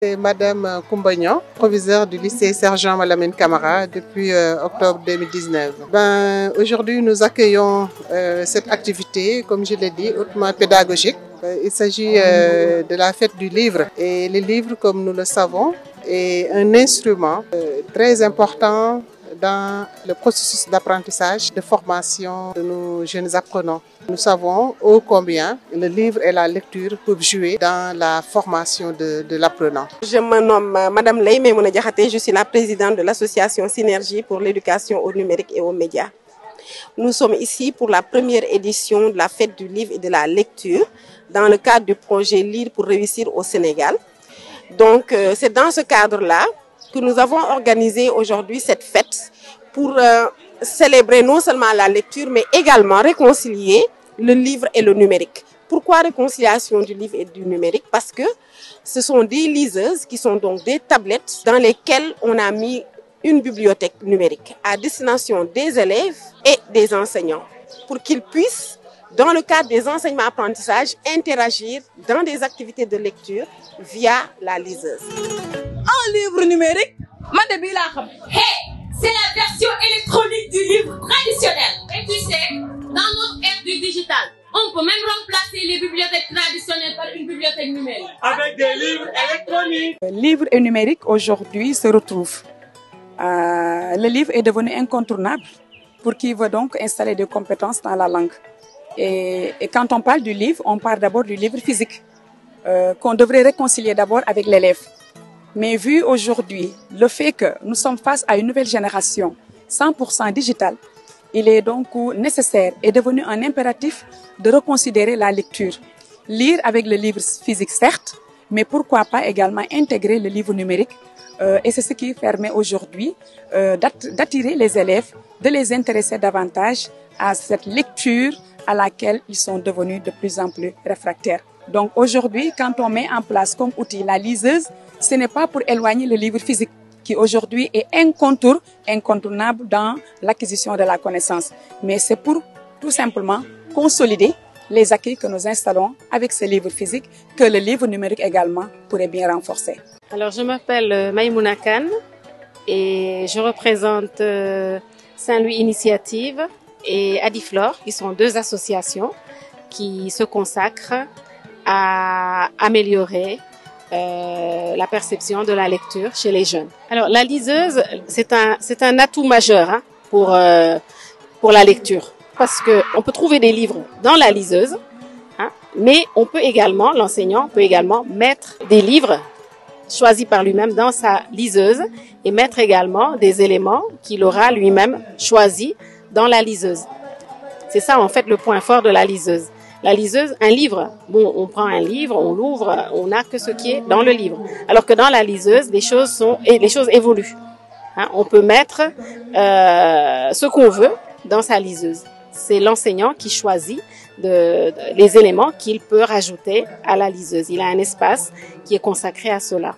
C'est Madame Koumbagnan, proviseure du lycée Sergent Malamine Camara depuis octobre 2019. Aujourd'hui, nous accueillons cette activité, comme je l'ai dit, hautement pédagogique. Il s'agit de la fête du livre. Et le livre, comme nous le savons, est un instrument très important dans le processus d'apprentissage, de formation de nos jeunes apprenants. Nous savons ô combien le livre et la lecture peuvent jouer dans la formation de l'apprenant. Je me nomme Madame Leye Maimouna Diakhaté, je suis la présidente de l'association Synergie pour l'éducation au numérique et aux médias. Nous sommes ici pour la première édition de la fête du livre et de la lecture dans le cadre du projet Lire pour réussir au Sénégal. Donc c'est dans ce cadre-là que nous avons organisé aujourd'hui cette fête pour célébrer non seulement la lecture, mais également réconcilier le livre et le numérique. Pourquoi réconciliation du livre et du numérique? Parce que ce sont des liseuses qui sont donc des tablettes dans lesquelles on a mis une bibliothèque numérique à destination des élèves et des enseignants pour qu'ils puissent, dans le cadre des enseignements-apprentissages, interagir dans des activités de lecture via la liseuse. Un livre numérique, c'est la version électronique du livre traditionnel. Et tu sais, dans notre ère du digital, on peut même remplacer les bibliothèques traditionnelles par une bibliothèque numérique. avec des livres électroniques. Livre et numérique aujourd'hui se retrouvent. Le livre est devenu incontournable pour qui veut donc installer des compétences dans la langue. Et quand on parle du livre, on parle d'abord du livre physique, qu'on devrait réconcilier d'abord avec l'élève. Mais vu aujourd'hui le fait que nous sommes face à une nouvelle génération 100% digitale, il est donc nécessaire et devenu un impératif de reconsidérer la lecture. Lire avec le livre physique certes, mais pourquoi pas également intégrer le livre numérique. Et c'est ce qui permet aujourd'hui d'attirer les élèves, de les intéresser davantage à cette lecture à laquelle ils sont devenus de plus en plus réfractaires. Donc aujourd'hui, quand on met en place comme outil la liseuse, ce n'est pas pour éloigner le livre physique qui aujourd'hui est incontournable dans l'acquisition de la connaissance, mais c'est pour tout simplement consolider les acquis que nous installons avec ce livre physique que le livre numérique également pourrait bien renforcer. Alors je m'appelle Maïmouna Kane et je représente Saint-Louis Initiative et Adiflore, qui sont deux associations qui se consacrent à améliorer la perception de la lecture chez les jeunes. Alors la liseuse, c'est un atout majeur pour la lecture, parce que on peut trouver des livres dans la liseuse, mais on peut également, l'enseignant peut également mettre des livres choisis par lui-même dans sa liseuse et mettre également des éléments qu'il aura lui-même choisis dans la liseuse. C'est ça en fait le point fort de la liseuse. La liseuse, un livre, bon, on prend un livre, on l'ouvre, on n'a que ce qui est dans le livre. Alors que dans la liseuse, les choses évoluent. On peut mettre ce qu'on veut dans sa liseuse. C'est l'enseignant qui choisit les éléments qu'il peut rajouter à la liseuse. Il a un espace qui est consacré à cela.